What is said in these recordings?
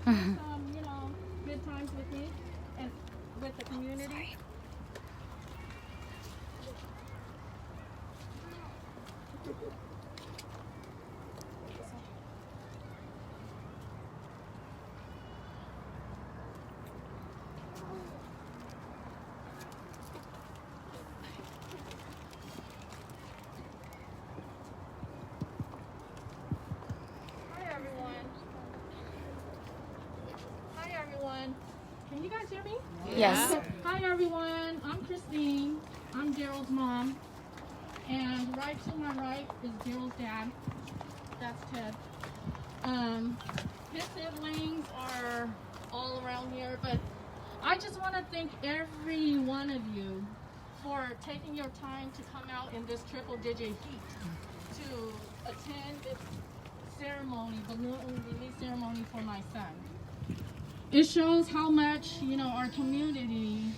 you know, good times with me and with the community. Hi everyone. Can you guys hear me? Yes. Hi everyone. I'm Christine. I'm Daryl's mom. And right to my right is Daryl's dad. That's Ted. His siblings are all around here, but I just want to thank every one of you for taking your time to come out in this triple-digit heat to attend this ceremony, balloon release ceremony for my son. It shows how much, you know, our community,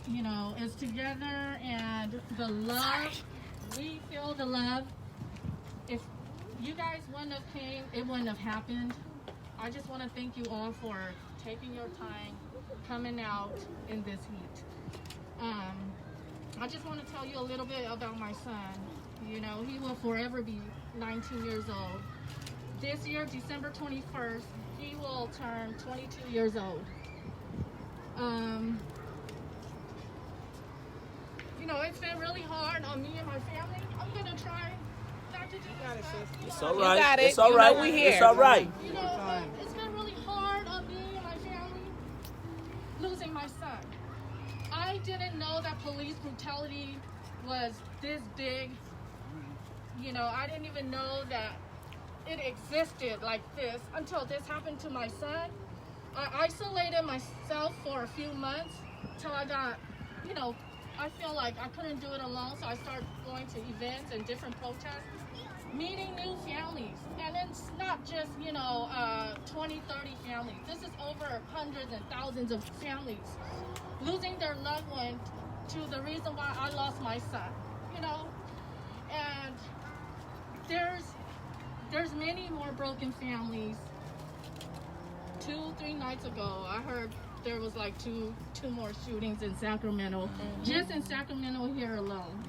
you know, is together, and the love, we feel the love. If you guys wouldn't have came, it wouldn't have happened. I just want to thank you all for taking your time, coming out in this heat. I just want to tell you a little bit about my son. You know, he will forever be 19 years old. This year, December 21st, he will turn 22 years old. You know, it's been really hard on me and my family. I'm going to try not to do this. It's all right. You got it. It's all You right. know we here. It's all right. You know, it's been really hard on me and my family losing my son. I didn't know that police brutality was this big. You know, I didn't even know that it existed like this until this happened to my son. I isolated myself for a few months till I got, you know, I feel like I couldn't do it alone, so I started going to events and different protests, meeting new families. And it's not just, you know, 20, 30 families. This is over hundreds and thousands of families losing their loved one to the reason why I lost my son, you know. And there's many more broken families. 2-3 nights ago, I heard there was like two more shootings in Sacramento, just in Sacramento here alone.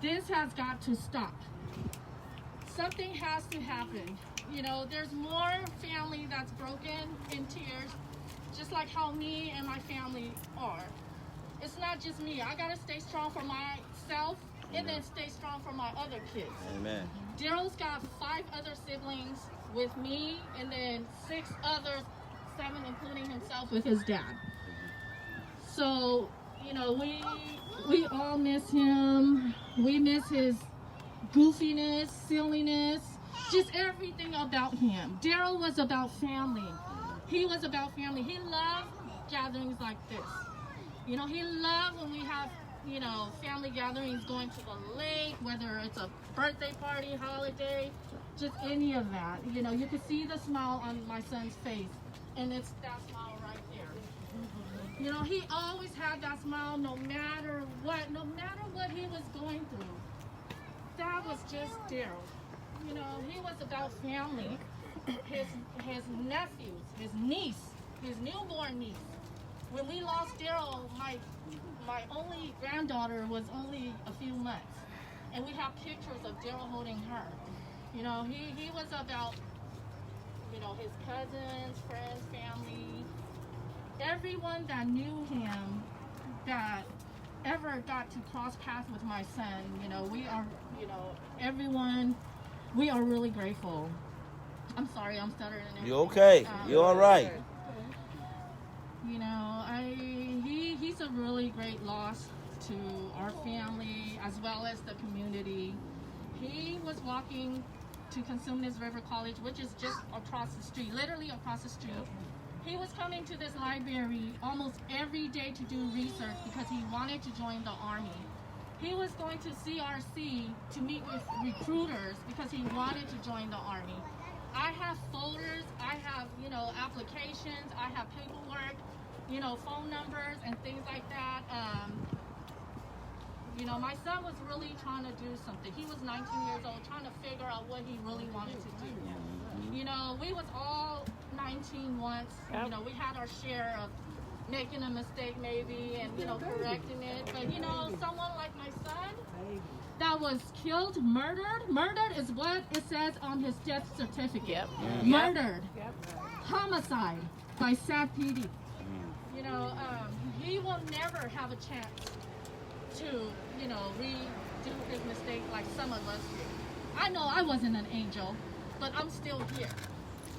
This has got to stop. Something has to happen. You know, there's more family that's broken in tears, just like how me and my family are. It's not just me. I gotta stay strong for myself and then stay strong for my other kids. Amen. Daryl's got 5 other siblings with me, and then 6 others, 7 including himself, with his dad. So, you know, we all miss him. We miss his goofiness, silliness, just everything about him. Darell was about family. He was about family. He loved gatherings like this. You know, he loved when we have, you know, family gatherings, going to the lake, whether it's a birthday party, holiday, just any of that. You know, you could see the smile on my son's face, and it's that smile right there. You know, he always had that smile no matter what he was going through. That was just Darell. You know, he was about family. His nephews, his niece, his newborn niece. When we lost Darell, my only granddaughter was only a few months, and we have pictures of Darell holding her. You know, he was about, you know, his cousins, friends, family, everyone that knew him, that ever got to cross paths with my son. You know, we are, you know, everyone, we are really grateful. I'm sorry, I'm stuttering. You okay? You all right? You know, he's a really great loss to our family as well as the community. He was walking to Consumnes River College, which is just across the street, literally across the street. He was coming to this library almost every day to do research because he wanted to join the Army. He was going to CRC to meet with recruiters because he wanted to join the Army. I have folders, I have, you know, applications, I have paperwork, you know, phone numbers and things like that. You know, my son was really trying to do something. He was 19 years old, trying to figure out what he really wanted to do. You know, we was all 19 once. Yep. You know, we had our share of making a mistake maybe and, you know, correcting it. But, you know, someone like my son that was killed, murdered is what it says on his death certificate. Yep. Murdered. Yep. Homicide by Sac PD. You know, he will never have a chance to, you know, redo his mistake like some of us did. I know I wasn't an angel, but I'm still here.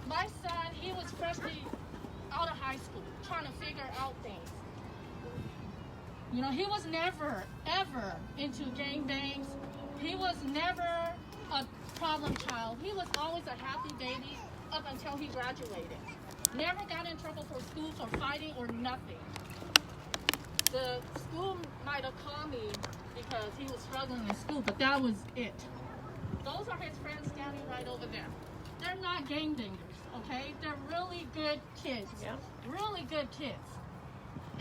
My son, he was freshly out of high school, trying to figure out things. You know, he was never, ever into gangbangs. He was never a problem child. He was always a happy baby up until he graduated. Never got in trouble for school, for fighting, or nothing. The school might have called me because he was struggling in school, but that was it. Those are his friends standing right over there. They're not gangbangers, okay? They're really good kids. Yeah. Really good kids.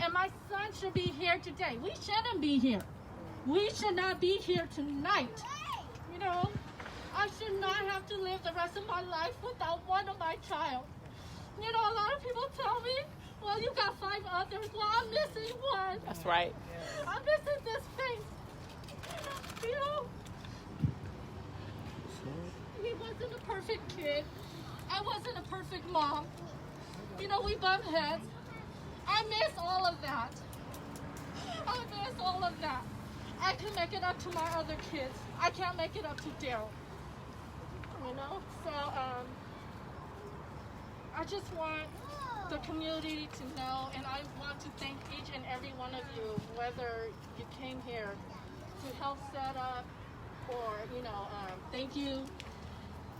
And my son should be here today. We shouldn't be here. We should not be here tonight. You know, I should not have to live the rest of my life without one of my child. You know, a lot of people tell me, well, you got 5 others. Well, I'm missing one. That's right. I'm missing this face. You know, he wasn't a perfect kid. I wasn't a perfect mom. You know, we bumped heads. I miss all of that. I miss all of that. I can make it up to my other kids. I can't make it up to Darell. You know? So, I just want the community to know, and I want to thank each and every one of you, whether you came here to help set up or, you know, thank you,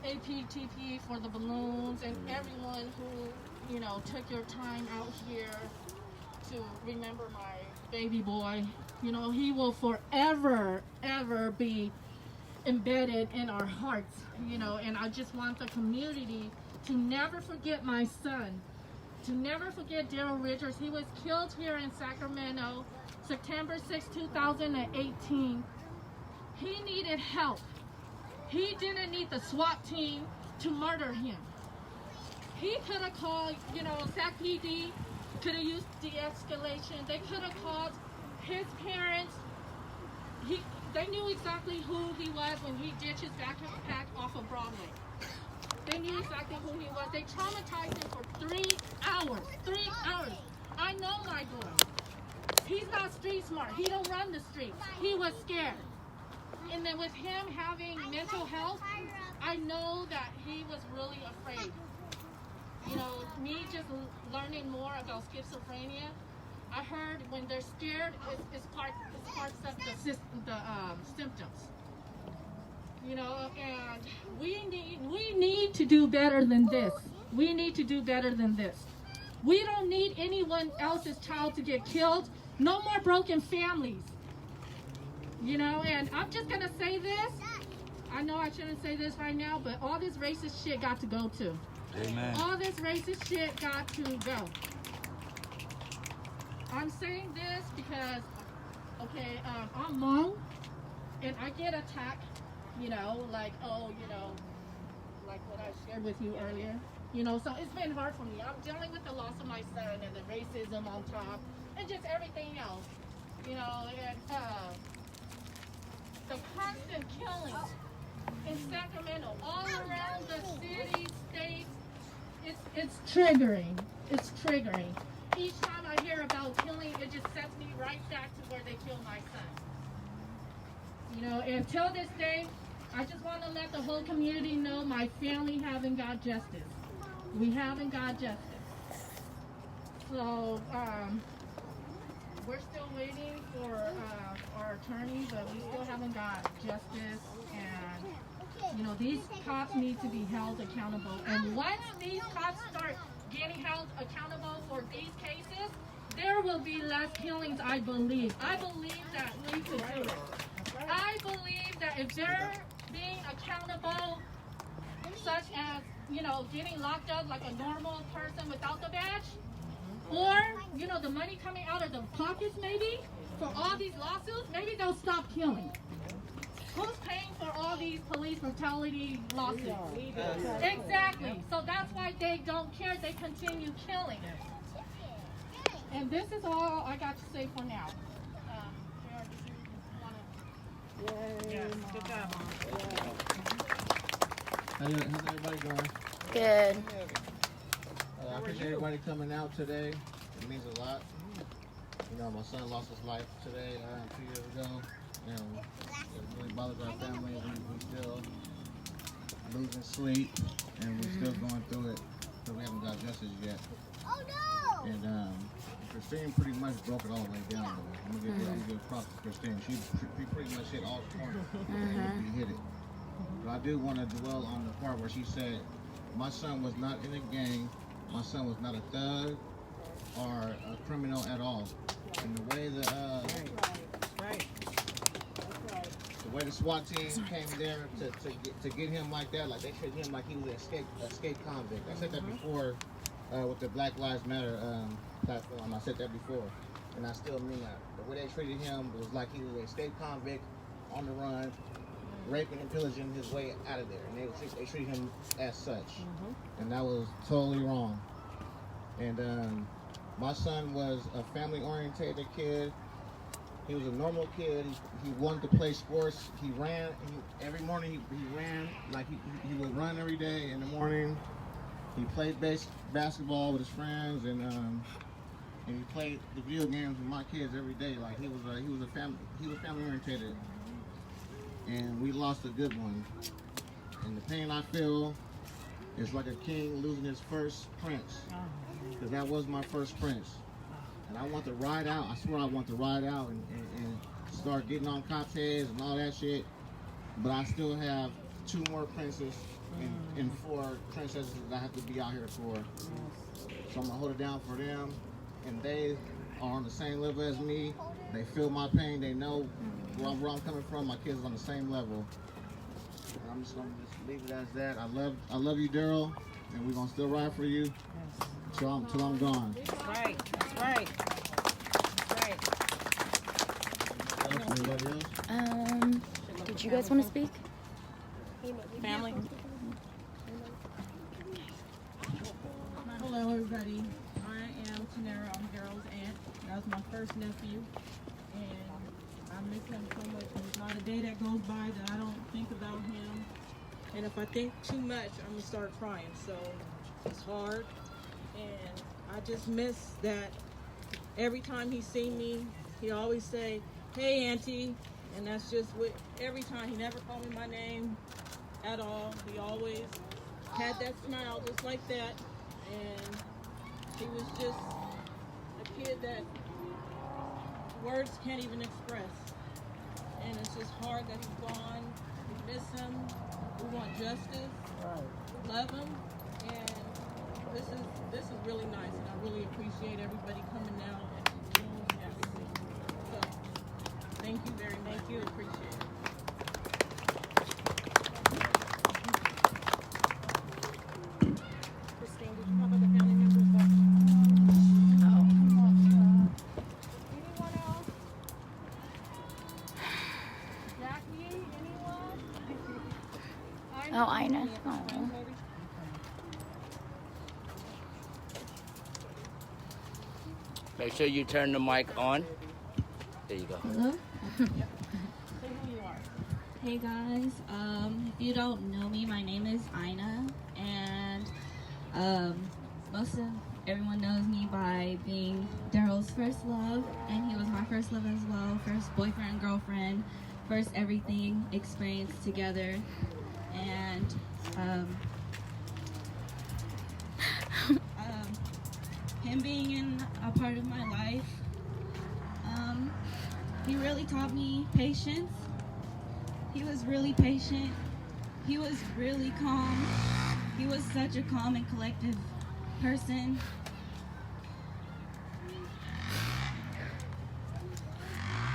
APTP, for the balloons, and everyone who, you know, took your time out here to remember my baby boy. You know, he will forever, ever be embedded in our hearts, you know, and I just want the community to never forget my son, to never forget Darell Richards. He was killed here in Sacramento, September 6, 2018. He needed help. He didn't need the SWAT team to murder him. He could have called, you know, Sac PD, could have used de-escalation. They could have called his parents. They knew exactly who he was when he ditched his backpack off of Broadway. They knew exactly who he was. They traumatized him for 3 hours. 3 hours. I know my boy. He's not street smart. He don't run the streets. He was scared. And then with him having mental health, I know that he was really afraid. You know, me just learning more about schizophrenia, I heard when they're scared, it's parts of the symptoms. You know, and we need to do better than this. We need to do better than this. We don't need anyone else's child to get killed. No more broken families. You know, and I'm just gonna say this. I know I shouldn't say this right now, but all this racist shit got to go too. Amen. All this racist shit got to go. I'm saying this because, okay, I'm Hmong, and I get attacked, you know, like, oh, you know, like what I shared with you earlier. You know, so it's been hard for me. I'm dealing with the loss of my son and the racism on top, and just everything else, you know, and the constant killing in Sacramento, all around the city, state, it's triggering. It's triggering. Each time I hear about killing, it just sets me right back to where they killed my son. You know, and till this day, I just want to let the whole community know my family haven't got justice. We haven't got justice. So, we're still waiting for our attorney, but we still haven't got justice. And, you know, these cops need to be held accountable. And once these cops start getting held accountable for these cases, there will be less killings, I believe. I believe that we could do it. I believe that if they're being accountable, such as, you know, getting locked up like a normal person without the badge, or, you know, the money coming out of the pockets maybe, for all these lawsuits, maybe they'll stop killing. Who's paying for all these police brutality lawsuits? Exactly. So that's why they don't care. They continue killing. And this is all I got to say for now. Yes, good job, Mom. How's everybody going? Good. I appreciate everybody coming out today. It means a lot. You know, my son lost his life today 2 years ago. You know, it really bothers our family. We still losing sleep, and we're still going through it, so we haven't got justice yet. Oh no! And Christine pretty much broke it all the way down. I'm gonna give props to Christine. She pretty much hit all the corners. She hit it. But I do want to dwell on the part where she said, my son was not in a gang, my son was not a thug or a criminal at all. And the way the SWAT team came there to get him like that, like they treated him like he was an escape convict. I said that before with the Black Lives Matter platform. I said that before, and I still mean that. The way they treated him was like he was an escape convict on the run, raping and pillaging his way out of there, and they treated him as such, and that was totally wrong. And my son was a family-oriented kid. He was a normal kid. He wanted to play sports. He ran. Every morning he ran. Like he would run every day in the morning. He played basketball with his friends, and he played the video games with my kids every day. Like he was family-oriented. And we lost a good one. And the pain I feel is like a king losing his first prince. Because that was my first prince. And I want to ride out. I swear I want to ride out and start getting on cops' heads and all that shit. But I still have 2 more princes and 4 princesses that I have to be out here for. So I'm going to hold it down for them. And they are on the same level as me. They feel my pain. They know where I'm coming from. My kids are on the same level. And I'm just going to leave it as that. I love you, Darell. And we're going to still ride for you till I'm gone. That's right. That's right. That's right. Anybody else? Did you guys want to speak? Family. Hello, everybody. I am Tanera. I'm Darell's aunt. That was my first nephew, and I miss him so much. There's not a day that goes by that I don't think about him. And if I think too much, I'm gonna start crying. So it's hard, and I just miss that. Every time he see me, he always say, "Hey, Auntie," and that's just what. Every time, he never called me my name at all. He always had that smile just like that, and he was just a kid that words can't even express. And it's just hard that he's gone. We miss him. We want justice. Love him. And this is really nice, and I really appreciate everybody coming out and doing everything. So thank you very much. Thank you. Appreciate it. Christine, did you have other family members that? Anyone else? Jackie? Anyone? Oh, Ina. Oh. Make sure you turn the mic on. There you go. Hello? Say who you are. Hey guys, if you don't know me, my name is Ina, and most of everyone knows me by being Darell's first love, and he was my first love as well, first boyfriend, girlfriend, first everything experienced together, and him being in a part of my life, he really taught me patience. He was really patient. He was really calm. He was such a calm and collective person.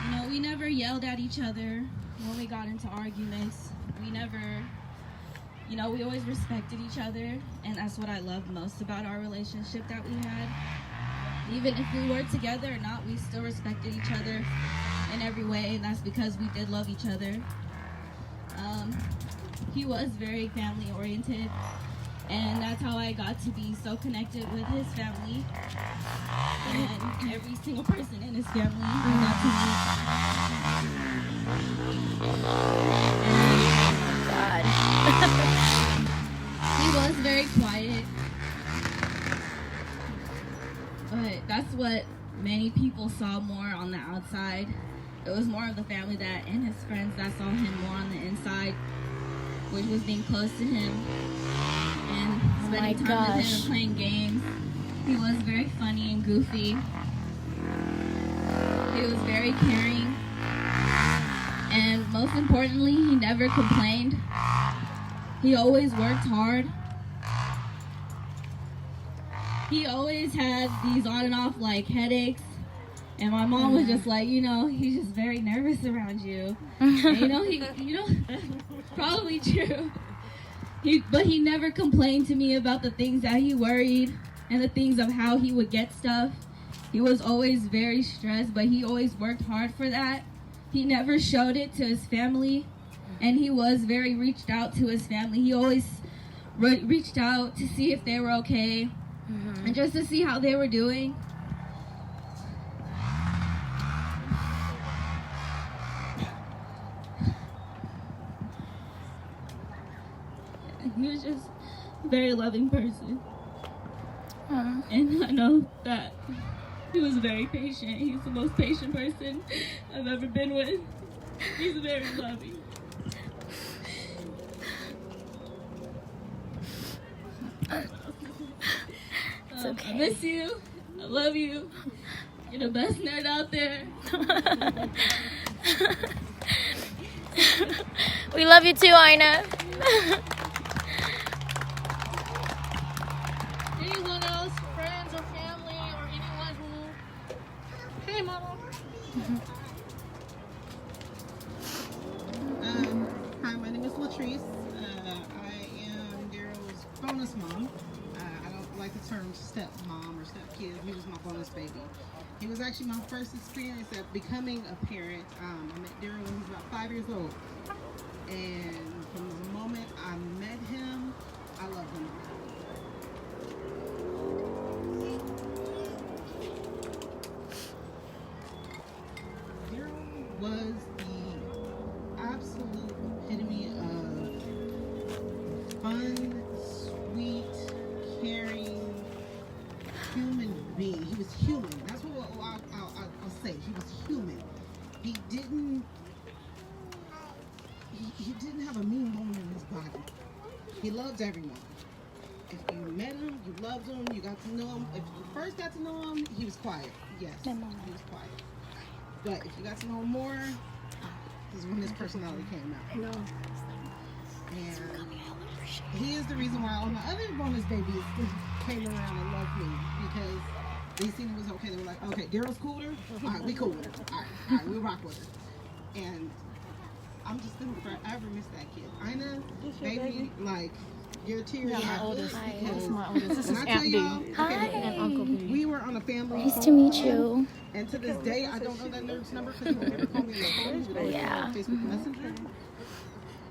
You know, we never yelled at each other when we got into arguments. We never, you know, we always respected each other, and that's what I loved most about our relationship that we had. Even if we were together or not, we still respected each other in every way, and that's because we did love each other. he was very family oriented, and that's how I got to be so connected with his family and every single person in his family I got to meet. God. He was very quiet, but that's what many people saw more on the outside. It was more of the family that and his friends that saw him more on the inside, which was being close to him and spending time with him and playing games. He was very funny and goofy. He was very caring. And most importantly, he never complained. He always worked hard. He always had these on and off like headaches. And my mom was just like, he's just very nervous around you. And, probably true. But he never complained to me about the things that he worried and the things of how he would get stuff. He was always very stressed, but he always worked hard for that. He never showed it to his family, and he was very reached out to his family. He always reached out to see if they were okay and just to see how they were doing. He was just a very loving person. And I know that he was very patient. He's the most patient person I've ever been with. He's very loving. It's okay. I miss you. I love you. You're the best nerd out there. We love you too, Ina. Anyone else, friends or family or anyone who... Hey, Mama. Hi, my name is Latrice. I am Daryl's bonus mom. I don't like the term stepmom or stepkid. He was my bonus baby. He was actually my first experience at becoming a parent. I met Daryl when he was about 5 years old. And from the moment I met him, I loved him. Daryl was the absolute epitome of fun, sweet, caring, human being. He was human. That's what I'll say. He was human. He didn't have a mean bone in his body. He loved everyone. If you met him, you loved him, you got to know him. If you first got to know him, he was quiet. Yes, he was quiet. But if you got to know him more, this is when his personality came out. I know. And he is the reason why all my other bonus babies came around and loved me, because they seen it was okay. They were like, okay, Daryl's cooler. All right, we cool with her. All right, we'll rock with her. And I'm just gonna forever miss that kid. Ina, baby, like, your tears are my oldest. This is my oldest. This is Aunt B. Hi. And Uncle B. We were on a family. Nice to meet you. And to this day, I don't know that nerd's number because he would never call me on the phone. He would always call me on Facebook Messenger.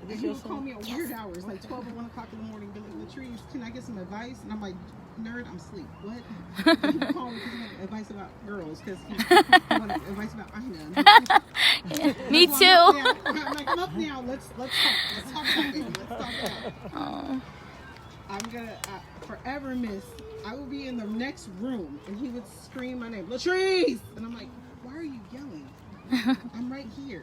And he would call me at weird hours, like 12 or 1 o'clock in the morning, be like, Latrice, can I get some advice? And I'm like, nerd, I'm asleep. What? And he would call me because he wanted advice about girls, because he wanted advice about Ina. Me too. I'm like, come up now. Let's talk. Let's talk about it. Let's talk about it. Oh. I'm gonna forever miss. I will be in the next room and he would scream my name, Latrice! And I'm like, why are you yelling? I'm right here.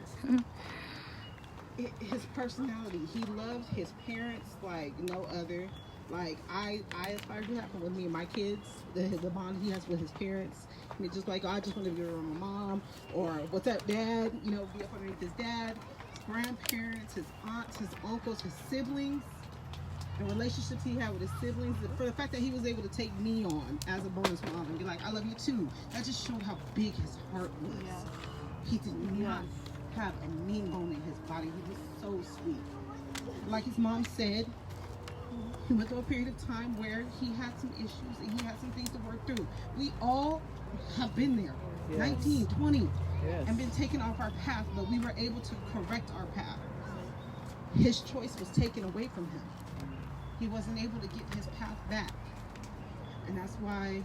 His personality, he loved his parents like no other. Like I aspire to happen with me and my kids, the bond he has with his parents. And it's just like, oh, I just want to be around my mom, or what's up, dad? Be up underneath his dad, his grandparents, his aunts, his uncles, his siblings. The relationships he had with his siblings, for the fact that he was able to take me on as a bonus mom and be like, I love you too. That just showed how big his heart was. Yeah. He did not have a mean bone in his body. He was so sweet. Like his mom said, he went through a period of time where he had some issues and he had some things to work through. We all have been there, 19, 20, and been taken off our path, but we were able to correct our path. his choice was taken away from him. He wasn't able to get his path back. And that's why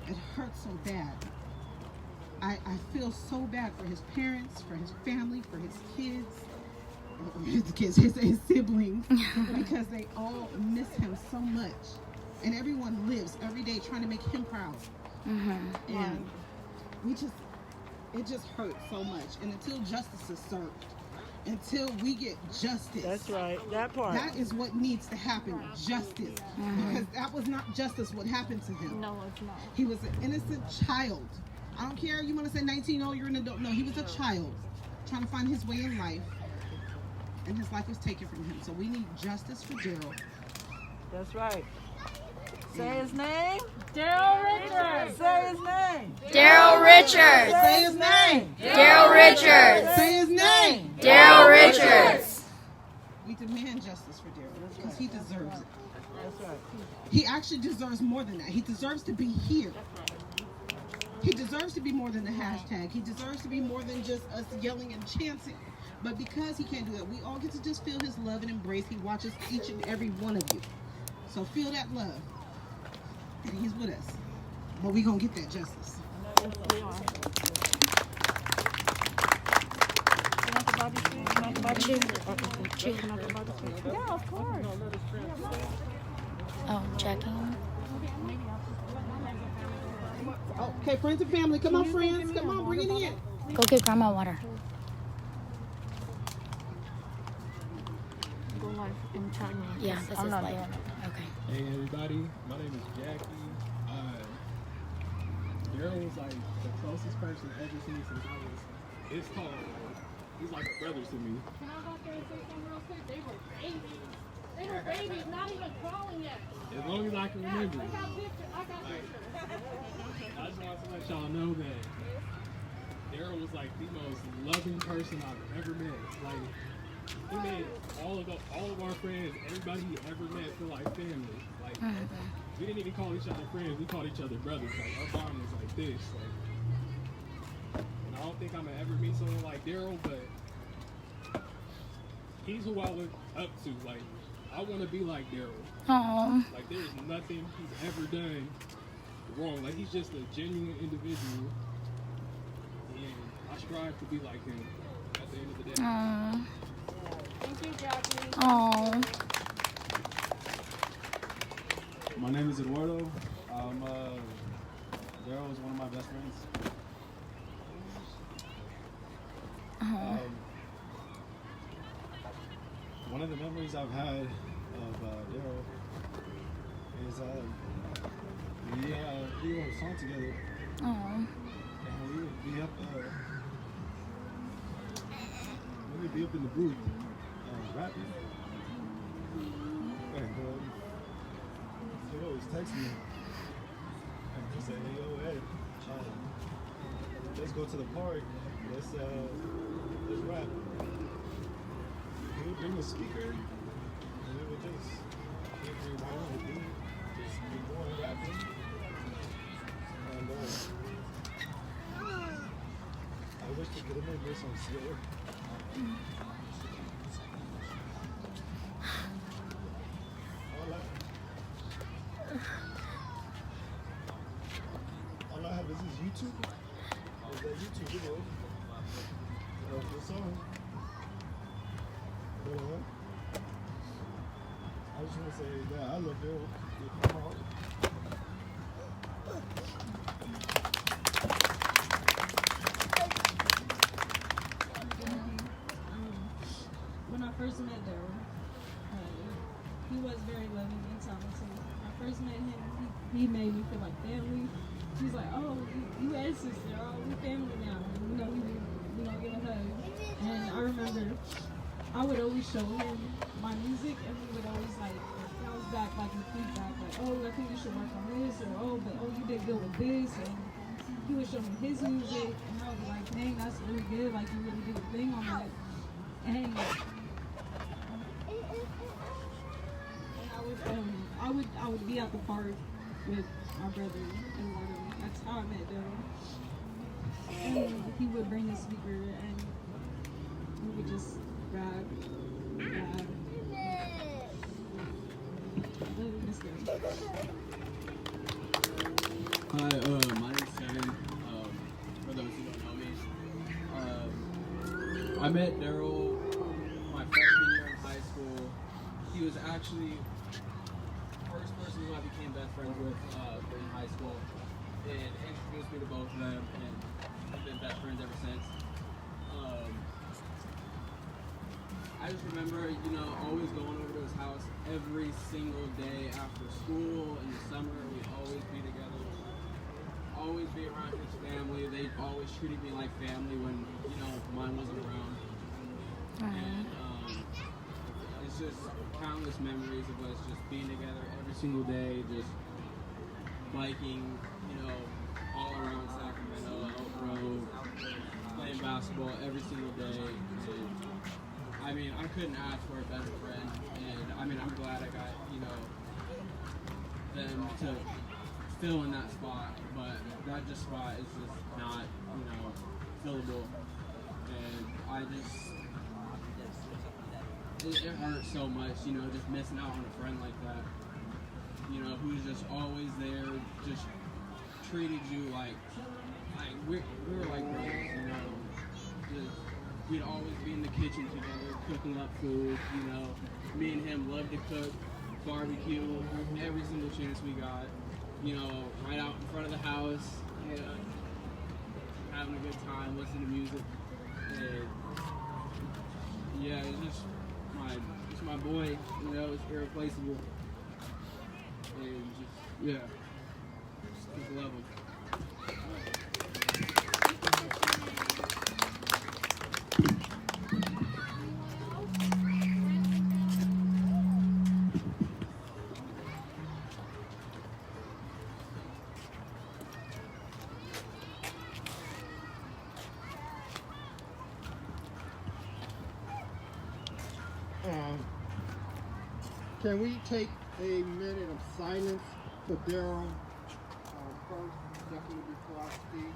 it hurts so bad. I feel so bad for his parents, for his family, for his kids, his siblings, because they all miss him so much. And everyone lives every day trying to make him proud. And it just hurts so much. And until justice is served, until we get justice. That's right, that part. That is what needs to happen, justice. Because that was not justice what happened to him. No, it's not. He was an innocent child. I don't care, you want to say 19, oh, you're an adult. No, he was a child trying to find his way in life. And his life was taken from him. So we need justice for Darell. That's right. Say his name. Darell Richards. Say his name. Darell Richards. Say his name. Darell Richards. Say his name. Darell Richards. We demand justice for Darell because he deserves it. That's right. He actually deserves more than that. He deserves to be here. He deserves to be more than the hashtag. He deserves to be more than just us yelling and chanting. But because he can't do that, we all get to just feel his love and embrace. He watches each and every one of you. So feel that love. And he's with us. But we're going to get that justice. Yeah, of course. Oh, checking. Okay, friends and family. Come on, friends. Come on, bring it in. Go get grandma water. Yeah, this is life. Okay. Hey everybody, my name is Jackie. Darell was like the closest person ever to me since I was his tall. He's like a brother to me. Can I go out there and say something real quick? They were babies. They were babies, not even crawling yet. As long as I can remember. I got pictures. I got pictures. I just want to let y'all know that Darell was like the most loving person I've ever met. Like he made all of our friends, everybody he ever met, feel like family. Like we didn't even call each other friends, we called each other brothers. Like our bond was like this. Like, and I don't think I'm gonna ever meet someone like Darell, but he's who I look up to. Like I want to be like Darell. Oh. Like there's nothing he's ever done wrong. Like he's just a genuine individual, and I strive to be like him at the end of the day. Oh. Thank you, Jackie. Oh. My name is Eduardo. Darell is one of my best friends. One of the memories I've had of Darell is we wrote a song together. Oh. And we would be up in the booth rapping. And he'd always text me and just say, hey, yo, Ed, let's go to the park. Let's rap. He would bring a speaker and we would just keep rewinding the beat, just be going rapping. And I wish we could have made this on together. All I have is this YouTube. There's that YouTube video of the song. But, I just want to say that I love Darell with my heart. When I first met Darell, he was very loving and talented. When I first met him, he made me feel like family. He's like, oh, you and sister, oh, we family now. And, he would, give a hug. And I remember I would always show him my music, and we would always bounce back in feedback, oh, I think you should work on this, or you did good with this. And he would show me his music, and I would be like, dang, that's really good. Like, you really did a thing on that. And I would be at the park with my brother and Eduardo. That's how I met Darell. And he would bring the speaker and we would just rap. Hi, my name's Kevin. For those who don't know me, I met Darell my freshman year in high school. He was actually the first person who I became best friends with in high school, and introduced me to both of them, and we've been best friends ever since. I just remember, always going over to his house every single day after school. In the summer, we'd always be together, always be around his family. They always treated me like family when, mine wasn't around. And it's just countless memories of us just being together every single day, just biking, all around Sacramento, Elk Grove, playing basketball every single day. And I couldn't ask for a better friend, and I'm glad I got, them to fill in that spot, but that spot is just not, fillable, and it hurts so much, just missing out on a friend like that, who's just always there, just treated you like we were like brothers, we'd always be in the kitchen together, cooking up food, Me and him loved to cook, barbecue, every single chance we got, right out in front of the house, having a good time, listening to music. And yeah, it's just my boy, it's irreplaceable. And just love him. Can we take a minute of silence for Darell first, definitely before I speak?